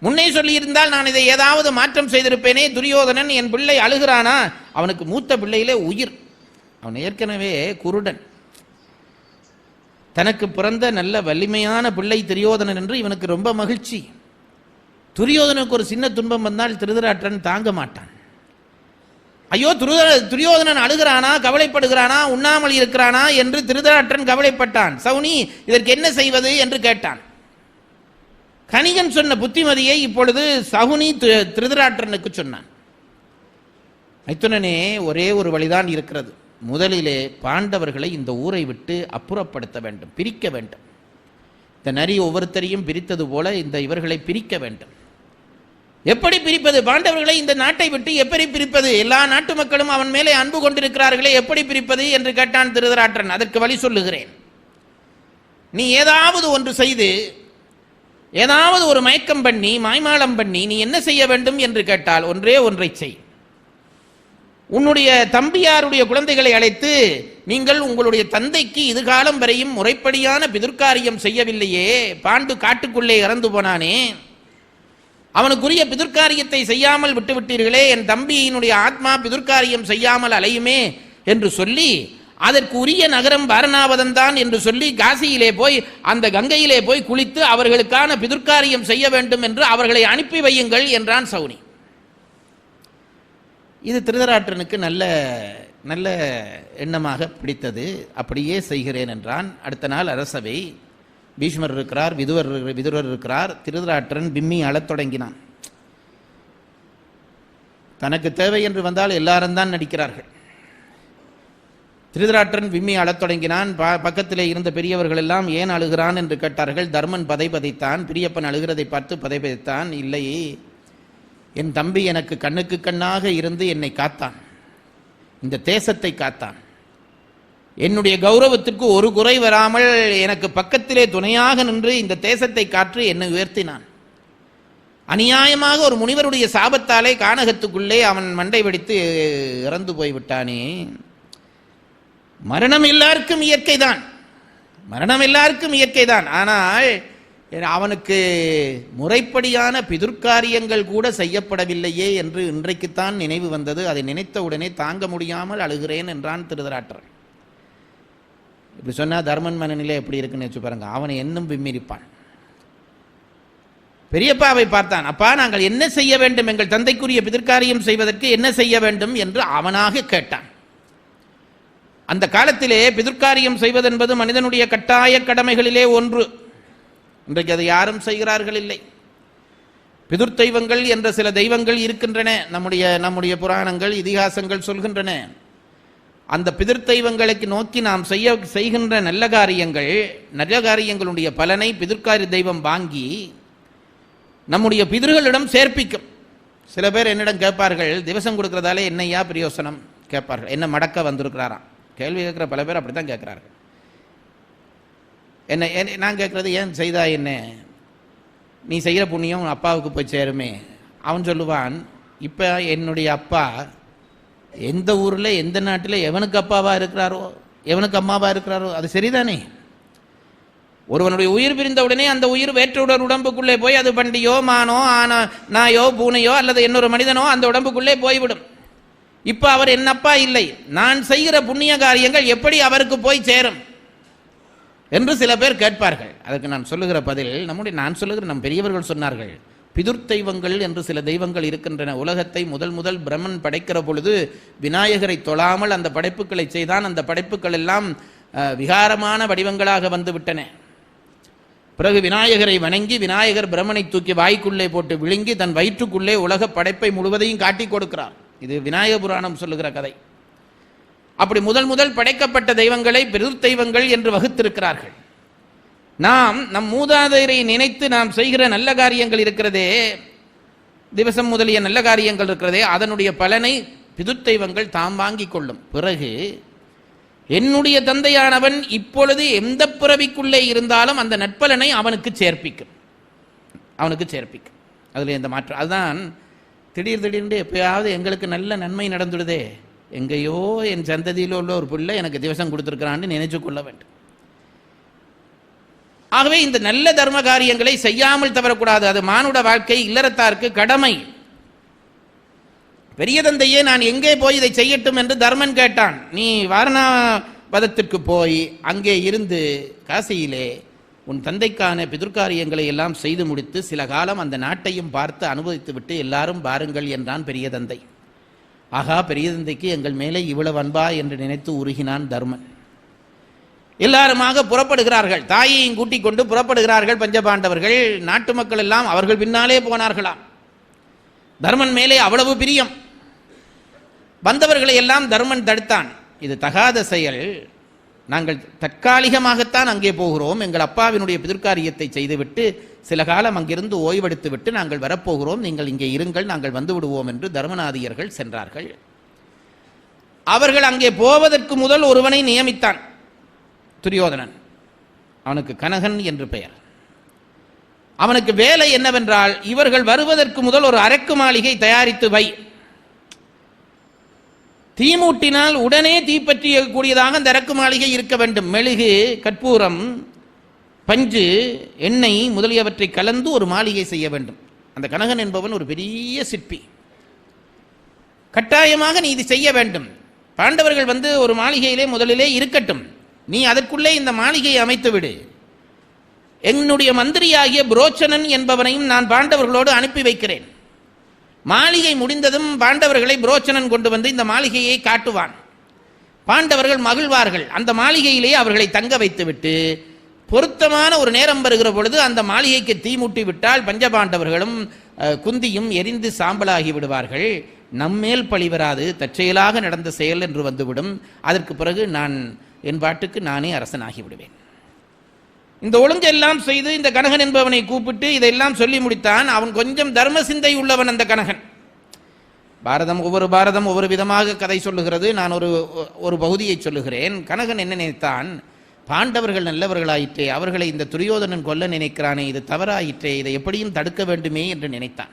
முன்னே சொல்லியிருந்தால் நான் இதை ஏதாவது மாற்றம் செய்திருப்பேனே. துரியோதனன் என் பிள்ளை அழுகிறானா? அவனுக்கு மூத்த பிள்ளையிலே உயிர். அவன் ஏற்கனவே குருடன். தனக்கு பிறந்த நல்ல வலிமையான பிள்ளை துரியோதனன் என்று இவனுக்கு ரொம்ப மகிழ்ச்சி. துரியோதனுக்கு ஒரு சின்ன துன்பம் வந்தால் திருதராட்டிரன் தாங்க மாட்டான். ஐயோ, துரியோதனன் அழுகிறானா, கவலைப்படுகிறானா, உண்ணாமல் இருக்கிறானா என்று திருதராட்டிரன் கவலைப்பட்டான். சகுனி, இதற்கு என்ன செய்வது என்று கேட்டான். கணிகன் சொன்ன புத்திமதியை இப்பொழுது சகுனி திருதராட்டிரனுக்கு சொன்னான். மைத்துனனே, ஒரே ஒரு வழிதான் இருக்கிறது. முதலிலே பாண்டவர்களை இந்த ஊரை விட்டு அப்புறப்படுத்த வேண்டும், பிரிக்க வேண்டும். இந்த நரி ஒவ்வொருத்தரையும் பிரித்தது போல இந்த இவர்களை பிரிக்க வேண்டும். எப்படி பிரிப்பது? பாண்டவர்களை இந்த நாட்டை விட்டு எப்படி பிரிப்பது? எல்லா நாட்டு மக்களும் அவன் மேலே அன்பு கொண்டிருக்கிறார்களே, எப்படி பிரிப்பது என்று கேட்டான் திருதராட்டிரன். அதற்கு வழி சொல்லுகிறேன். நீ ஏதாவது ஒன்று செய்து, ஏதாவது ஒரு மயக்கம் பண்ணி, மாய்மாலம் பண்ணி நீ என்ன செய்ய வேண்டும் என்று கேட்டால் ஒன்றே ஒன்றை செய். உன்னுடைய தம்பியாருடைய குழந்தைகளை அழைத்து, நீங்கள் உங்களுடைய தந்தைக்கு இதுகாலம் வரையும் முறைப்படியான பிதுர்காரியம் செய்யவில்லையே, பாண்டு காட்டுக்குள்ளே இறந்து போனானே, அவனுக்குரிய பிதுர்காரியத்தை செய்யாமல் விட்டுவிட்டீர்களே, என் தம்பியினுடைய ஆத்மா பிதுர்காரியம் செய்யாமல் அலையுமே என்று சொல்லி, அதற்கு உரிய நகரம் வாரணாவதம் தான் என்று சொல்லி காசியிலே போய் அந்த கங்கையிலே போய் குளித்து அவர்களுக்கான பிதுர்காரியம் செய்ய வேண்டும் என்று அவர்களை அனுப்பி வையுங்கள் என்றான் சகுனி. இது திருதராட்டிரனுக்கு நல்ல நல்ல எண்ணமாக பிடித்தது. அப்படியே செய்கிறேன் என்றான். அடுத்த நாள் அரசவை, பீஷ்மர் இருக்கிறார், விதுரர் இருக்கிறார். திருதராட்டிரன் விம்மி அழத் தொடங்கினான். தனக்கு தேவை என்று வந்தால் எல்லாரும் தான் நடிக்கிறார்கள். திருதராட்டிரன் விம்மி அழத் தொடங்கினான். பக்கத்திலே இருந்த பெரியவர்கள் எல்லாம் ஏன் அழுகிறான் என்று கேட்டார்கள். தர்மன் பதைபதைத்தான். பெரியப்பன் அழுகிறதை பார்த்து பதைபதைத்தான். இல்லை, என் தம்பி எனக்கு கண்ணுக்கு கண்ணாக இருந்து என்னை காத்தான், இந்த தேசத்தை காத்தான். என்னுடைய கௌரவத்திற்கு ஒரு குறை வராமல் எனக்கு பக்கத்திலே துணையாக நின்று இந்த தேசத்தை காற்று என்னை உயர்த்தினான். அநியாயமாக ஒரு முனிவருடைய சாபத்தாலே கானகத்துக்குள்ளே அவன் மண்டை வெடித்து இறந்து போய்விட்டானே. மரணம் எல்லாருக்கும் இயற்கை தான், மரணம் எல்லாருக்கும் இயற்கை தான். ஆனால் அவனுக்கு முறைப்படியான பிதுர்காரியங்கள் கூட செய்யப்படவில்லையே என்று இன்றைக்குத்தான் நினைவு வந்தது. அதை நினைத்த உடனே தாங்க முடியாமல் அழுகிறேன் என்றான் திருதராட்டர். இப்படி சொன்னால் தர்மன் மனநிலை எப்படி இருக்குன்னு வச்சு பாருங்க. அவனை இன்னும் விம்மிரிப்பான். பெரியப்பாவை பார்த்தான். அப்பா, நாங்கள் என்ன செய்ய வேண்டும், எங்கள் தந்தைக்குரிய பிதிர்காரியம் செய்வதற்கு என்ன செய்ய வேண்டும் என்று அவனாக கேட்டான். அந்த காலத்திலே பிதிர்காரியம் செய்வதென்பது மனிதனுடைய கட்டாய கடமைகளிலே ஒன்று. இன்றைக்கு அதை யாரும் செய்கிறார்கள் இல்லை. பிதுர் தெய்வங்கள் என்ற சில தெய்வங்கள் இருக்கின்றன. நம்முடைய புராணங்கள் இதிகாசங்கள் சொல்கின்றன. அந்த பிதிர் தெய்வங்களுக்கு நோக்கி நாம் செய்கின்ற நல்ல காரியங்களுடைய பலனை பிதிர்காரி தெய்வம் வாங்கி நம்முடைய பிதர்களிடம் சேர்ப்பிக்கும். சில பேர் என்னிடம் கேட்பார்கள், திவசம் கொடுக்கறதாலே என்னையா பிரயோசனம் கேட்பார்கள். என்ன மடக்க வந்திருக்கிறாராம் கேள்வி கேட்குற பல பேர் அப்படி தான் கேட்குறார்கள். என்ன நான் கேட்குறது, ஏன் செய்தா என்ன, நீ செய்கிற புண்ணியம் அப்பாவுக்கு போய் சேருமே. அவன் சொல்லுவான், இப்போ என்னுடைய அப்பா எந்த ஊரில் எந்த நாட்டில் எவனுக்கு அப்பாவாக இருக்கிறாரோ எவனுக்கு அம்மாவாக இருக்கிறாரோ அது சரிதானே. ஒருவனுடைய உயிர் பிரிந்தவுடனே அந்த உயிர் வேற்றோட உடம்புக்குள்ளே போய் அது பண்டியோ மானோ நாயோ பூனையோ அல்லது இன்னொரு மனிதனோ அந்த உடம்புக்குள்ளே போய்விடும். இப்போ அவர் என்னப்பா இல்லை, நான் செய்கிற புண்ணிய காரியங்கள் எப்படி அவருக்கு போய் சேரும் என்று சில பேர் கேட்பார்கள். அதுக்கு நான் சொல்லுகிற பதில், நான் சொல்லுகிற நம் பெரியவர்கள் சொன்னார்கள், பிதுர் தெய்வங்கள் என்று சில தெய்வங்கள் இருக்கின்றன. உலகத்தை முதல் பிரம்மன் படைக்கிற பொழுது விநாயகரை தொழாமல் அந்த படைப்புகளை செய்தான். அந்த படைப்புகள் எல்லாம் விகாரமான வடிவங்களாக வந்து விட்டன. பிறகு விநாயகரை வணங்கி விநாயகர் பிரம்மனை தூக்கி வாய்க்குள்ளே போட்டு விழுங்கி தன் வயிற்றுக்குள்ளே உலக படைப்பை முழுவதையும் காட்டி கொடுக்கிறார். இது விநாயக புராணம் சொல்லுகிற கதை. அப்படி முதல் படைக்கப்பட்ட தெய்வங்களை பிதுர் தெய்வங்கள் என்று வகுத்திருக்கிறார்கள். நாம் நம் மூதாதையரை நினைத்து நாம் செய்கிற நல்ல காரியங்கள் இருக்கிறதே, திவசம் முதலிய நல்ல காரியங்கள் இருக்கிறதே, அதனுடைய பலனை பிதுர் தெய்வங்கள் தாம் வாங்கி கொள்ளும். பிறகு என்னுடைய தந்தையானவன் இப்பொழுது எந்த பிறவிக்குள்ளே இருந்தாலும் அந்த நட்பலனை அவனுக்கு சேர்ப்பிக்கும். அதில் எந்த மாற்றம். அதுதான் திடீர்னு எப்பயாவது எங்களுக்கு நல்ல நன்மை நடந்துடுதே, எங்கேயோ என் சந்ததியில் உள்ள ஒரு பிள்ளை எனக்கு திவசம் கொடுத்துருக்கிறான்னு நினைச்சு கொள்ள வேண்டும். ஆகவே இந்த நல்ல தர்ம காரியங்களை செய்யாமல் தவறக்கூடாது. அது மானுட வாழ்க்கை, இல்லறத்தாருக்கு கடமை. பெரிய தந்தையே, நான் எங்கே போய் இதை செய்யட்டும் என்று தர்மன் கேட்டான். நீ வாரணாவதத்திற்கு போய் அங்கே இருந்து காசியிலே உன் தந்தைக்கான பிதுர்காரியங்களை எல்லாம் செய்து முடித்து சில காலம் அந்த நாட்டையும் பார்த்து அனுபவித்து விட்டு எல்லாரும் பாருங்கள் என்றான் பெரிய தந்தை. ஆகா, பெரிய தந்தைக்கு எங்கள் மேலே இவ்வளவு அன்பா என்று நினைத்து உருகினான் தர்மன். எல்லாருமாக புறப்படுகிறார்கள். தாயையும் கூட்டிக் கொண்டு புறப்படுகிறார்கள் பஞ்சபாண்டவர்கள். நாட்டு மக்கள் எல்லாம் அவர்கள் பின்னாலே போனார்களாம். தர்மன் மேலே அவ்வளவு பிரியம். வந்தவர்களை எல்லாம் தர்மன் தடுத்தான். இது தகாத செயல், நாங்கள் தற்காலிகமாகத்தான் அங்கே போகிறோம், எங்கள் அப்பாவினுடைய பிதுர்காரியத்தை செய்துவிட்டு சில காலம் அங்கிருந்து ஓய்வெடுத்து விட்டு நாங்கள் வரப்போகிறோம், நீங்கள் இங்கே இருங்கள், நாங்கள் வந்து விடுவோம் என்று தர்மநாதியர்கள் சென்றார்கள். அவர்கள் அங்கே போவதற்கு முதல் ஒருவனை நியமித்தான் துரியோதனன். அவனுக்கு கனகன் என்று பெயர். அவனுக்கு வேலை என்னவென்றால், இவர்கள் வருவதற்கு முதல் ஒரு அரக்கு மாளிகை தயாரித்து வை. தீமூட்டினால் உடனே தீப்பற்றியக்கூடியதாக அந்த அரக்கு மாளிகை இருக்க வேண்டும். மெழுகு, கற்பூரம், பஞ்சு, எண்ணெய் முதலியவற்றை கலந்து ஒரு மாளிகை செய்ய வேண்டும். அந்த கனகன் என்பவன் ஒரு பெரிய சிற்பி. கட்டாயமாக நீ இது செய்ய வேண்டும். பாண்டவர்கள் வந்து ஒரு மாளிகையிலே முதலிலே இருக்கட்டும், நீ அதற்குள்ளே இந்த மாளிகையை அமைத்து விடு. என்னுடைய மந்திரியாகிய புரோச்சனன் என்பவனையும் நான் பாண்டவர்களோடு அனுப்பி வைக்கிறேன். மாளிகை முடிந்ததும் பாண்டவர்களை புரோச்சனன் கொண்டு வந்து இந்த மாளிகையை காட்டுவான். பாண்டவர்கள் மகிழ்வார்கள். அந்த மாளிகையிலேயே அவர்களை தங்க வைத்துவிட்டு பொருத்தமான ஒரு நேரம் வருகிற பொழுது அந்த மாளிகைக்கு தீமூட்டி விட்டால் பஞ்சபாண்டவர்களும் குந்தியும் எரிந்து சாம்பலாகி விடுவார்கள். நம்மேல் பழி வராது, தற்செயலாக நடந்த செயல் என்று வந்துவிடும். அதற்கு பிறகு நான் என் பாட்டுக்கு நானே அரசனாகி விடுவேன். இந்த ஒழுங்கெல்லாம் செய்து இந்த கனகன் என்பவனை கூப்பிட்டு இதையெல்லாம் சொல்லி முடித்தான். அவன் கொஞ்சம் தர்ம சிந்தை உள்ளவன் அந்த கனகன். பாரதம் ஒவ்வொரு விதமாக கதை சொல்லுகிறது. நான் ஒரு பகுதியை சொல்லுகிறேன். கனகன் என்ன நினைத்தான், பாண்டவர்கள் நல்லவர்களாயிற்றே, அவர்களை இந்த துரியோதனன் கொல்ல நினைக்கிறானே, இது தவறாயிற்றே, இதை எப்படியும் தடுக்க வேண்டுமே என்று நினைத்தான்.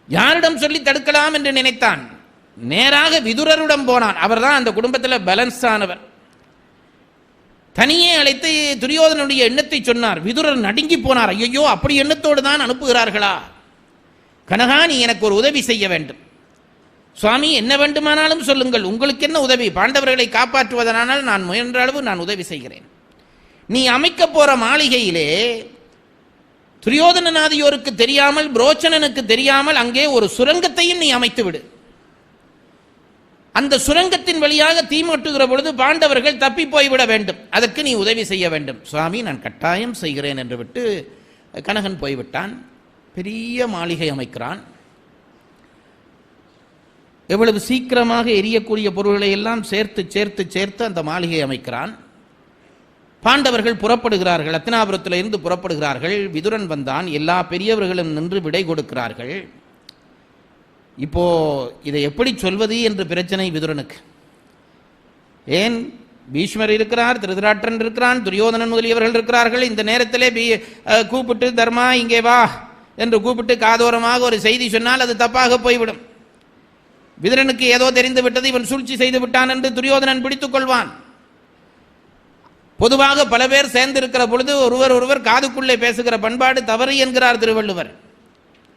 யாரிடம் சொல்லி தடுக்கலாம் என்று நினைத்தான். நேராக விதுரரிடம் போனான். அவர் தான் அந்த குடும்பத்தில் பேலன்ஸ் ஆனவர். தனியே அழைத்து துரியோதனுடைய எண்ணத்தை சொன்னார். விதுரர் நடுங்கி போனார். ஐயோ, அப்படி எண்ணத்தோடு தான் அனுப்புகிறார்களா? கனகா, நீ எனக்கு ஒரு உதவி செய்ய வேண்டும். சுவாமி, என்ன வேண்டுமானாலும் சொல்லுங்கள், உங்களுக்கு என்ன உதவி? பாண்டவர்களை காப்பாற்றுவதனால் நான் முயன்ற அளவு நான் உதவி செய்கிறேன். நீ அமைக்க போற மாளிகையிலே துரியோதனநாதியோருக்கு தெரியாமல், புரோச்சனனுக்கு தெரியாமல் அங்கே ஒரு சுரங்கத்தையும் நீ அமைத்து விடு. அந்த சுரங்கத்தின் வழியாக தீமட்டுகிற பொழுது பாண்டவர்கள் தப்பி போய்விட வேண்டும். அதற்கு நீ உதவி செய்ய வேண்டும். சுவாமி, நான் கட்டாயம் செய்கிறேன் என்று விட்டு கனகன் போய்விட்டான். பெரிய மாளிகை அமைக்கிறான். எவ்வளவு சீக்கிரமாக எரியக்கூடிய பொருள்களை எல்லாம் சேர்த்து சேர்த்து சேர்த்து அந்த மாளிகை அமைக்கிறான். பாண்டவர்கள் புறப்படுகிறார்கள். அத்தினாபுரத்திலிருந்து புறப்படுகிறார்கள். விதுரன் வந்தான். எல்லா பெரியவர்களும் நின்று விடை கொடுக்கிறார்கள். இப்போ இதை எப்படி சொல்வது என்று பிரச்சனை விதுரனுக்கு. ஏன், பீஷ்மர் இருக்கிறார், திருதராட்டன் இருக்கிறான், துரியோதனன் முதலியவர்கள் இருக்கிறார்கள். இந்த நேரத்திலே கூப்பிட்டு தர்மா இங்கே வா என்று கூப்பிட்டு காதோரமாக ஒரு செய்தி சொன்னால் அது தப்பாக போய்விடும். விதுரனுக்கு ஏதோ தெரிந்து விட்டது, இவன் சூழ்ச்சி செய்து விட்டான் என்று துரியோதனன் பிடித்துக் கொள்வான். பொதுவாக பல பேர் சேர்ந்திருக்கிற பொழுது ஒருவர் காதுக்குள்ளே பேசுகிற பண்பாடு தவறு என்கிறார் திருவள்ளுவர்.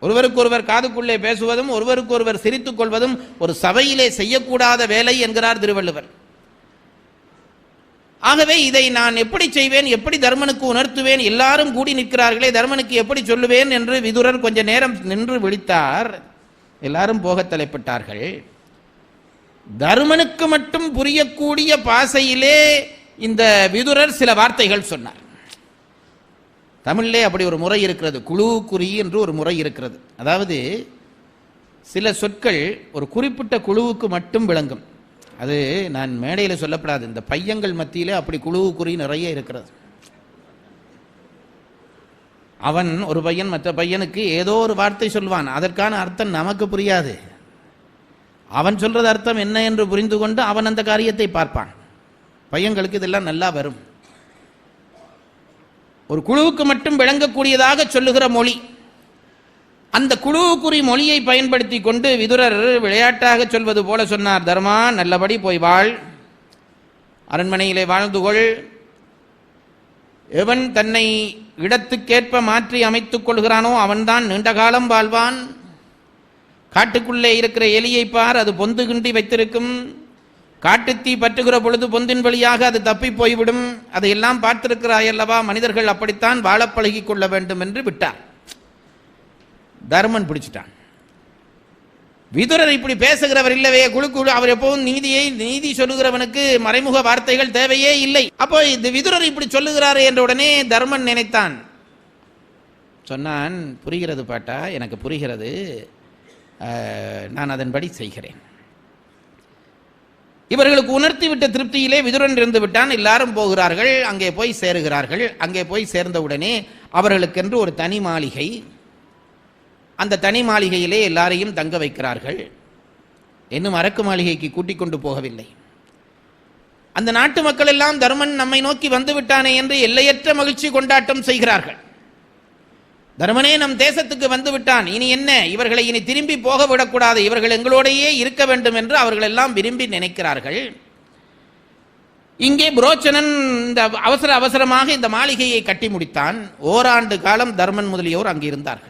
ஒருவருக்கொருவர் காதுக்குள்ளே பேசுவதும் ஒருவருக்கொருவர் சிரித்துக் கொள்வதும் ஒரு சபையிலே செய்யக்கூடாத வேலை என்கிறார் திருவள்ளுவர். ஆகவே இதை நான் எப்படி செய்வேன், எப்படி தர்மனுக்கு உணர்த்துவேன்? எல்லாரும் கூடி நிற்கிறார்களே, தர்மனுக்கு எப்படி சொல்லுவேன் என்று விதுரர் கொஞ்ச நேரம் நின்று விழித்தார். எல்லாரும் போக தலைப்பட்டார்கள். தர்மனுக்கு மட்டும் புரியக்கூடிய பாசையிலே இந்த விதுரர் சில வார்த்தைகள் சொன்னார். தமிழிலே அப்படி ஒரு முறை இருக்கிறது, குழு குறி என்று ஒரு முறை இருக்கிறது. அதாவது சில சொற்கள் ஒரு குறிப்பிட்ட குழுவுக்கு மட்டும் விளங்கும். அது நான் மேடையில் சொல்லப்படாது. இந்த பையங்கள் மத்தியிலே அப்படி குழு குறி நிறைய இருக்கிறது. அவன் ஒரு பையன் மற்ற பையனுக்கு ஏதோ ஒரு வார்த்தை சொல்வான். அதற்கான அர்த்தம் நமக்கு புரியாது. அவன் சொல்றது அர்த்தம் என்ன என்று புரிந்து கொண்டு அவன் அந்த காரியத்தை பார்ப்பான். பையன்களுக்கு இதெல்லாம் நல்லா வரும். ஒரு குழுவுக்கு மட்டும் விளங்கக்கூடியதாக சொல்லுகிற மொழி. அந்த குழுவுக்குறி மொழியை பயன்படுத்தி கொண்டு விதுரர் விளையாட்டாக சொல்வது போல சொன்னார். தர்மா, நல்லபடி போய் வாழ், அரண்மனையிலே வாழ்ந்து கொள். எவன் தன்னை இடத்துக்கேற்ப மாற்றி அமைத்துக் கொள்கிறானோ அவன்தான் நீண்ட காலம் வாழ்வான். காட்டுக்குள்ளே இருக்கிற எலியை பார், அது பொந்து கிண்டி வைத்திருக்கும். காட்டுத்தீ பற்றுகிற பொழுது பொந்தின் வழியாக அது தப்பி போய்விடும். அதையெல்லாம் பார்த்திருக்கிறாய் அல்லவா? மனிதர்கள் அப்படித்தான் வாழ பழகிக் கொள்ள வேண்டும் என்று விட்டார். தர்மன் பிடிச்சிட்டான். விதுரர் இப்படி பேசுகிறவர் இல்லவே, குழு அவர் எப்பவும் நீதி சொல்லுகிறவனுக்கு மறைமுக வார்த்தைகள் தேவையே இல்லை. அப்போ இந்த விதுரர் இப்படி சொல்லுகிறாரு என்ற உடனே தர்மன் நினைத்தான், சொன்னான், புரிகிறது பாட்டா, எனக்கு புரிகிறது, நான் அதன்படி செய்கிறேன். இவர்களுக்கு உணர்த்திவிட்ட திருப்தியிலே விதுரன் இருந்து விட்டான். எல்லாரும் போகிறார்கள், அங்கே போய் சேருகிறார்கள். அங்கே போய் சேர்ந்தவுடனே அவர்களுக்கென்று ஒரு தனி மாளிகை, அந்த தனி மாளிகையிலே எல்லாரையும் தங்க வைக்கிறார்கள். இன்னும் அரக்கு மாளிகைக்கு கூட்டிக் கொண்டு போகவில்லை. அந்த நாட்டு மக்கள் எல்லாம் தர்மன் நம்மை நோக்கி வந்து விட்டானே என்று எல்லையற்ற மகிழ்ச்சி கொண்டாட்டம் செய்கிறார்கள். தர்மனே நம் தேசத்துக்கு வந்து விட்டான், இனி என்ன, இவர்களை இனி திரும்பி போக விடக்கூடாது, இவர்கள் எங்களோடையே இருக்க வேண்டும் என்று அவர்கள் எல்லாம் விரும்பி நினைக்கிறார்கள். இங்கே புரோச்சனன் இந்த அவசரமாக இந்த மாளிகையை கட்டி முடித்தான். ஓராண்டு காலம் தர்மன் முதலியோர் அங்கே இருந்தார்கள்.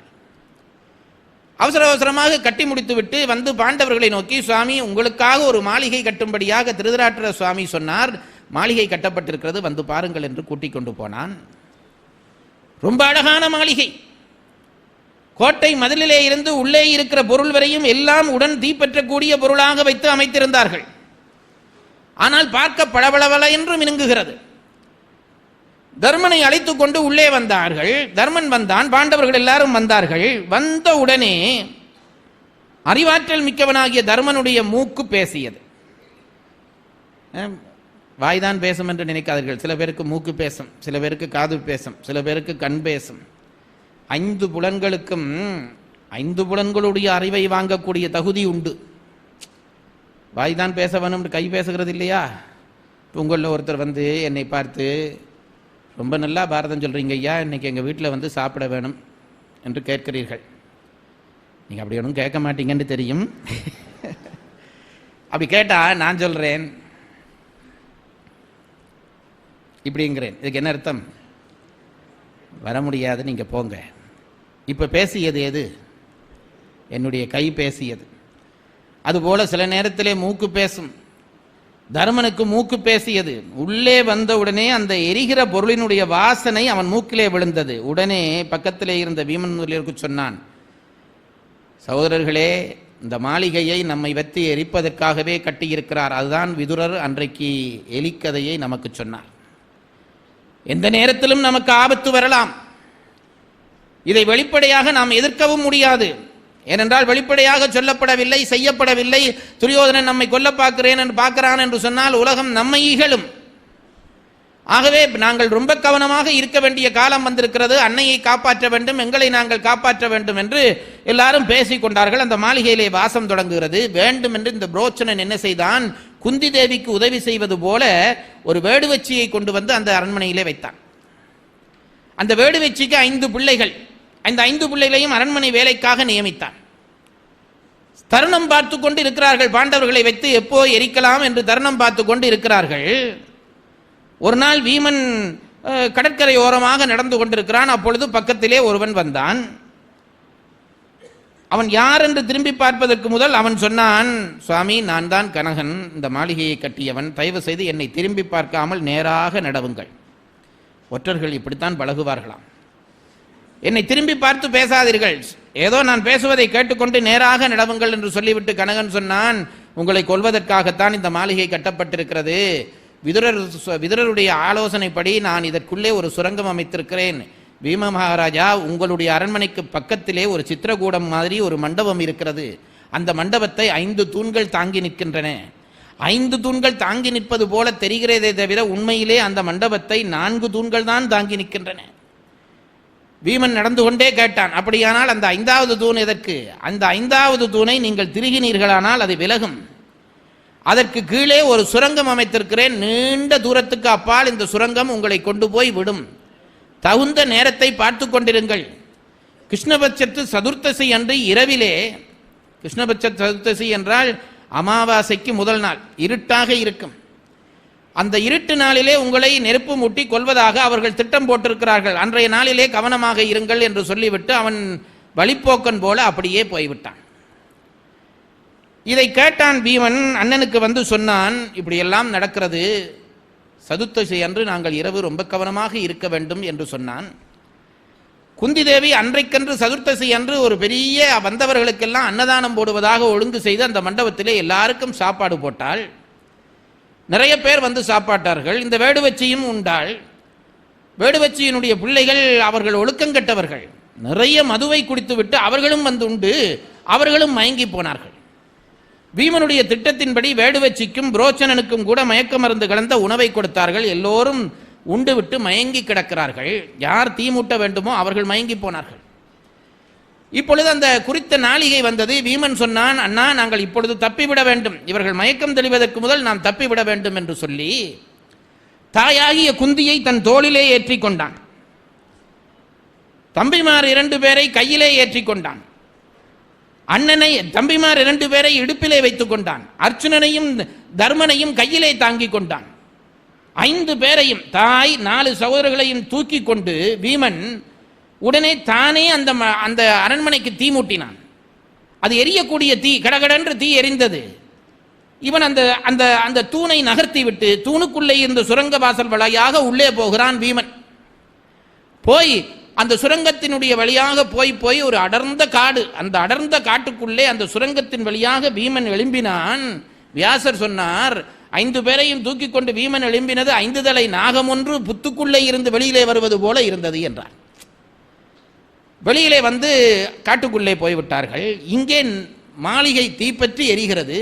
அவசரமாக கட்டி முடித்துவிட்டு வந்து பாண்டவர்களை நோக்கி, சுவாமி, உங்களுக்காக ஒரு மாளிகை கட்டும்படியாக திருதராட்டிர சுவாமி சொன்னார், மாளிகை கட்டப்பட்டிருக்கிறது, வந்து பாருங்கள் என்று கூட்டிக் கொண்டு போனான். ரொம்ப அழகான மாளிகை. கோட்டை மதிலிலே இருந்து உள்ளே இருக்கிற பொருள் வரையும் எல்லாம் உடன் தீப்பற்றக்கூடிய பொருளாக வைத்து அமைத்திருந்தார்கள். ஆனால் பார்க்க பளபளவள என்று மினுங்குகிறது. தர்மனை அழைத்துக் கொண்டு உள்ளே வந்தார்கள். தர்மன் வந்தான், பாண்டவர்கள் எல்லாரும் வந்தார்கள். வந்த உடனே அறிவாற்றல் மிக்கவனாகிய தர்மனுடைய மூக்கு பேசியது. வாய்தான் பேசும் என்று நினைக்காதீர்கள். சில பேருக்கு மூக்கு பேசும், சில பேருக்கு காது பேசும், சில பேருக்கு கண் பேசும். 5 புலன்களுக்கும் 5 புலன்களுடைய அறிவை வாங்கக்கூடிய தகுதி உண்டு. வாய்தான் பேச வேணும், கை பேசுகிறது இல்லையா? உங்களில் ஒருத்தர் வந்து என்னை பார்த்து, ரொம்ப நல்லா பாரதம் சொல்கிறீங்க ஐயா, இன்னைக்கு எங்கள் வீட்டில் வந்து சாப்பிட வேணும் என்று கேட்கிறீர்கள். நீங்கள் அப்படி ஒன்றும் கேட்க மாட்டீங்கன்னு தெரியும். அப்படி கேட்டா நான் சொல்றேன் இப்படிங்கிறேன். இதுக்கு என்ன அர்த்தம்? வர முடியாது, நீங்க போங்க. இப்ப பேசியது எது? என்னுடைய கை பேசியது. அதுபோல சில நேரத்திலே மூக்கு பேசும். தர்மனுக்கு மூக்கு பேசியது. உள்ளே வந்த உடனே அந்த எரிகிற பொருளினுடைய வாசனை அவன் மூக்கிலே விழுந்தது. உடனே பக்கத்திலே இருந்த வீமன் முதலியருக்கு சொன்னான், சகோதரர்களே, இந்த மாளிகையை நம்மை வைத்து எரிப்பதற்காகவே கட்டியிருக்கிறார். அதுதான் விதுரர் அன்றைக்கு எலிக்கதையை நமக்கு சொன்னார். எந்த நேரத்திலும் நமக்கு ஆபத்து வரலாம். இதை வெளிப்படையாக நாம் எதிர்க்கவும் முடியாது. ஏனென்றால் வெளிப்படையாக சொல்லப்படவில்லை, செய்யப்படவில்லை. துரியோதனன் நம்மை கொல்ல பார்க்கிறான் என்று சொன்னால் உலகம் நம்மை இகழும். ஆகவே நாங்கள் ரொம்ப கவனமாக இருக்க வேண்டிய காலம் வந்திருக்கிறது. அன்னையை காப்பாற்ற வேண்டும், எங்களை நாங்கள் காப்பாற்ற வேண்டும் என்று எல்லாரும் பேசிக் கொண்டார்கள். அந்த மாளிகையிலே வாசம் தொடங்குகிறது. வேண்டும் என்று இந்த புரோச்சனன் என்ன செய்தான்? குந்தி தேவிக்கு உதவி செய்வது போல ஒரு வேடுவச்சியை கொண்டு வந்து அந்த அரண்மனையிலே வைத்தான். அந்த வேடுவச்சிக்கு 5 பிள்ளைகள். அந்த 5 பிள்ளைகளையும் அரண்மனை வேலைக்காக நியமித்தான். தருணம் பார்த்து கொண்டு இருக்கிறார்கள். பாண்டவர்களை வைத்து எப்போ எரிக்கலாம் என்று தருணம் பார்த்து கொண்டு இருக்கிறார்கள். ஒரு நாள் வீமன் கடற்கரை ஓரமாக நடந்து கொண்டிருக்கிறான். அப்பொழுது பக்கத்திலே ஒருவன் வந்தான். அவன் யார் என்று திரும்பி பார்ப்பதற்கு முதல் அவன் சொன்னான், சுவாமி, நான் தான் கனகன், இந்த மாளிகையை கட்டியவன். தயவு செய்து என்னை திரும்பி பார்க்காமல் நேராக நடவுங்கள். ஒற்றர்கள் இப்படித்தான் பழகுவார்களாம். என்னை திரும்பி பார்த்து பேசாதீர்கள், ஏதோ நான் பேசுவதை கேட்டுக்கொண்டு நேராக நடவுங்கள் என்று சொல்லிவிட்டு கனகன் சொன்னான், உங்களை கொல்வதற்காகத்தான் இந்த மாளிகை கட்டப்பட்டிருக்கிறது. விதுரருடைய ஆலோசனைப்படி நான் இதற்குள்ளே ஒரு சுரங்கம் அமைத்திருக்கிறேன். பீம மகாராஜா, உங்களுடைய அரண்மனைக்கு பக்கத்திலே ஒரு சித்திரகூடம் மாதிரி ஒரு மண்டபம் இருக்கிறது. அந்த மண்டபத்தை 5 தூண்கள் தாங்கி நிற்கின்றன. 5 தூண்கள் தாங்கி நிற்பது போல தெரிகிறதே தவிர உண்மையிலே அந்த மண்டபத்தை 4 தூண்கள் தான் தாங்கி நிற்கின்றன. பீமன் நடந்து கொண்டே கேட்டான், அப்படியானால் அந்த 5வது தூண் எதற்கு? அந்த 5வது தூணை நீங்கள் திருகினீர்களானால் அது விலகும். அதற்கு கீழே ஒரு சுரங்கம் அமைத்திருக்கிறேன். நீண்ட தூரத்துக்கு அப்பால் இந்த சுரங்கம் உங்களை கொண்டு போய் விடும். தகுந்த நேரத்தை பார்த்து கொண்டிருங்கள். கிருஷ்ணபட்சத்து சதுர்த்தசி அன்று இரவிலே, கிருஷ்ணபட்ச சதுர்த்தசி என்றால் அமாவாசைக்கு முதல் நாள், இருட்டாக இருக்கும். அந்த இருட்டு நாளிலே உங்களை நெருப்பு மூட்டி கொல்வதாக அவர்கள் திட்டம் போட்டிருக்கிறார்கள். அன்றைய நாளிலே கவனமாக இருங்கள் என்று சொல்லிவிட்டு அவன் வழிப்போக்கன் போல அப்படியே போய்விட்டான். இதை கேட்டான் பீமன். அண்ணனுக்கு வந்து சொன்னான், இப்படியெல்லாம் நடக்கிறது, சதுர்த்தசி அன்று நாங்கள் இரவு ரொம்ப கவனமாக இருக்க வேண்டும் என்று சொன்னான். குந்தி தேவி அன்றைக்கன்று சதுர்த்தசி அன்று ஒரு பெரிய வந்தவர்களுக்கெல்லாம் அன்னதானம் போடுவதாக ஒழுங்கு செய்து அந்த மண்டபத்திலே எல்லாருக்கும் சாப்பாடு போட்டாள். நிறைய பேர் வந்து சாப்பாட்டார்கள். இந்த வேடுவச்சியும் உண்டாள். வேடுவச்சியினுடைய பிள்ளைகள் அவர்கள் ஒழுக்கங்கெட்டவர்கள். நிறைய மதுவை குடித்துவிட்டு அவர்களும் வந்து உண்டு, அவர்களும் மயங்கி போனார்கள். பீமனுடைய திட்டத்தின்படி வேடுவச்சிக்கும் புரோச்சனனுக்கும் கூட மயக்க மருந்து கலந்த உணவை கொடுத்தார்கள். எல்லோரும் உண்டு விட்டு மயங்கி கிடக்கிறார்கள். யார் தீமூட்ட வேண்டுமோ அவர்கள் மயங்கி போனார்கள். இப்பொழுது அந்த குறித்த நாளிகை வந்தது. வீமன் சொன்னான், அண்ணா, நாங்கள் இப்பொழுது தப்பிவிட வேண்டும், இவர்கள் மயக்கம் தெளிவதற்கு முதல் நாம் தப்பிவிட வேண்டும் என்று சொல்லி தாயாகிய குந்தியை தன் தோளிலே ஏற்றி கொண்டான். தம்பிமார் 2 பேரை கையிலே ஏற்றி கொண்டான். அண்ணனை, தம்பிமார் 2 பேரை இடுப்பிலே வைத்துக் கொண்டான். அர்ச்சுனனையும் தர்மனையும் கையிலே தாங்கி கொண்டான். 5 பேரையும், தாய் 4 சகோதரர்களையும் தூக்கி கொண்டு வீமன் உடனே தானே அந்த அரண்மனைக்கு தீ மூட்டினான். அது எரியக்கூடிய தீ, கடகடென்று தீ எரிந்தது. இவன் அந்த அந்த அந்த தூணை நகர்த்தி விட்டு தூணுக்குள்ளே இருந்த சுரங்க வாசல் வழியாக உள்ளே போகிறான் வீமன். போய் அந்த சுரங்கத்தினுடைய வழியாக போய் ஒரு அடர்ந்த காடு, அந்த அடர்ந்த காட்டுக்குள்ளே அந்த சுரங்கத்தின் வழியாக வீமன் எழும்பினான். வியாசர் சொன்னார், 5 பேரையும் தூக்கி கொண்டு வீமன் எழும்பினது 5 தலை நாகம் ஒன்று புத்துக்குள்ளே இருந்து வெளியிலே வருவது போல இருந்தது என்றார். வெளியிலே வந்து காட்டுக்குள்ளே போய்விட்டார்கள். இங்கே மாளிகை தீப்பற்றி எரிகிறது.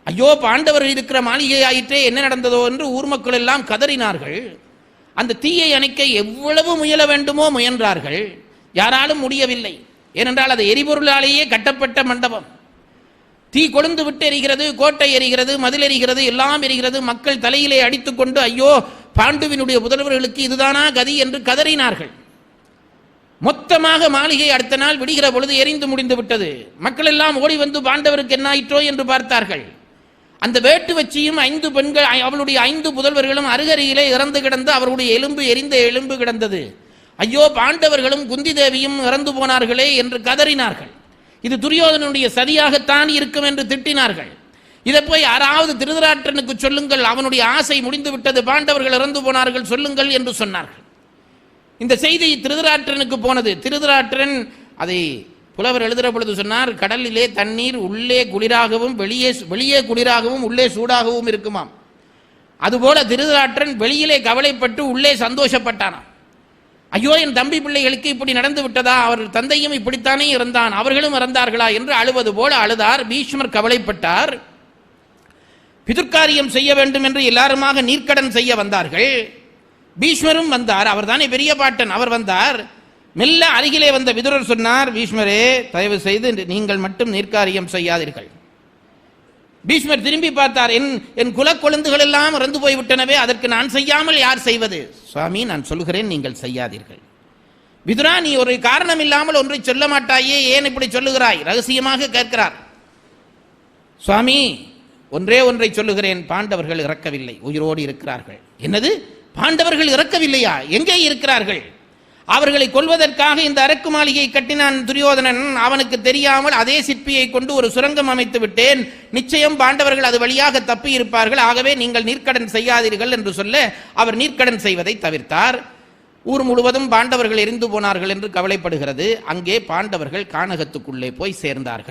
ஐயோ, பாண்டவர்கள் இருக்கிற மாளிகை ஆயிற்றே, என்ன நடந்ததோ என்று ஊர் மக்கள் எல்லாம் கதறினார்கள். அந்த தீயை அணைக்க எவ்வளவு முயல வேண்டுமோ முயன்றார்கள். யாராலும் முடியவில்லை. ஏனென்றால் அது எரிபொருளாலேயே கட்டப்பட்ட மண்டபம். தீ கொழுந்து விட்டு எரிகிறது, கோட்டை எரிகிறது, மதில் எரிகிறது, எல்லாம் எரிகிறது. மக்கள் தலையிலே அடித்துக்கொண்டு ஐயோ, பாண்டுவினுடைய புதல்வர்களுக்கு இதுதானா கதி என்று கதறினார்கள். மொத்தமாக மாளிகை அடுத்த நாள் விடுகிற பொழுது எரிந்து முடிந்து விட்டது. மக்கள் எல்லாம் ஓடி வந்து பாண்டவருக்கு என்ன ஆயிற்றோ என்று பார்த்தார்கள். அந்த வேட்டு வச்சியும் 5 பெண்கள் அவளுடைய 5 புதல்வர்களும் அருகருகிலே இறந்து கிடந்து அவர்களுடைய எலும்பு எரிந்த எலும்பு கிடந்தது. ஐயோ, பாண்டவர்களும் குந்தி தேவியும் இறந்து போனார்களே என்று கதறினார்கள். இது துரியோதனனுடைய சதியாகத்தான் இருக்கும் என்று திட்டினார்கள். இதை போய் யாராவது திருதராட்டிரனுக்கு சொல்லுங்கள், அவனுடைய ஆசை முடிந்து விட்டது, பாண்டவர்கள் இறந்து போனார்கள் சொல்லுங்கள் என்று சொன்னார்கள். இந்த செய்தி திருதராட்டிரனுக்கு போனது. திருதராட்டிரன் அதை புலவர் எழுதுகிற பொழுது சொன்னார், கடலிலே தண்ணீர் உள்ளே குளிராகவும் வெளியே குளிராகவும் உள்ளே சூடாகவும் இருக்குமாம். அதுபோல திருதராட்டிரன் வெளியிலே கவலைப்பட்டு உள்ளே சந்தோஷப்பட்டானாம். ஐயோ, என் தம்பி பிள்ளைகளுக்கு இப்படி நடந்து விட்டதா, அவர் தந்தையும் இப்படித்தானே இறந்தான், அவர்களும் இறந்தார்களா என்று அழுவது போல அழுதார். பீஷ்மர் கவலைப்பட்டார். பிதுர்காரியம் செய்ய வேண்டும் என்று எல்லாருமாக நீர்க்கடன் செய்ய வந்தார்கள். பீஷ்மரும் வந்தார். அவர் தானே பெரிய பாட்டன், அவர் வந்தார். மெல்ல அருகிலே வந்த விதுரர் சொன்னார், பீஷ்மரே, தயவு செய்து நீங்கள் மட்டும் நீர்க்காரியம் செய்யாதீர்கள். பீஷ்மர் திரும்பி பார்த்தார். என் குலக்கொழுந்துகள் எல்லாம் இறந்து போய்விட்டனவே, அதற்கு நான் செய்யாமல் யார் செய்வது? சுவாமி, நான் சொல்கிறேன், நீங்கள் செய்யாதீர்கள். விதுரா, நீ ஒரு காரணம் இல்லாமல் ஒன்றை சொல்ல மாட்டாயே, ஏன் இப்படி சொல்லுகிறாய்? ரகசியமாக கேட்கிறார். சுவாமி, ஒன்றை சொல்லுகிறேன், பாண்டவர்கள் இறக்கவில்லை, உயிரோடு இருக்கிறார்கள். என்னது, பாண்டவர்கள் இறக்கவில்லையா? எங்கே இருக்கிறார்கள்? அவர்களை கொல்வதற்காக இந்த அரக்கு மாளிகை கட்டினான் துரியோதனன். அவனுக்கு தெரியாமல் அதே சிற்பியை கொண்டு ஒரு சுரங்கம் அமைத்து விட்டேன். நிச்சயம் பாண்டவர்கள் அது வழியாக தப்பி இருப்பார்கள். ஆகவே நீங்கள் நீர்க்கடன் செய்யாதீர்கள் என்று சொல்ல அவர் நீர்க்கடன் செய்வதை தவிர்த்தார். ஊர் முழுவதும் பாண்டவர்கள் எரிந்து போனார்கள் என்று கவலைப்படுகிறது. அங்கே பாண்டவர்கள் கானகத்துக்குள்ளே போய் சேர்ந்தார்கள்.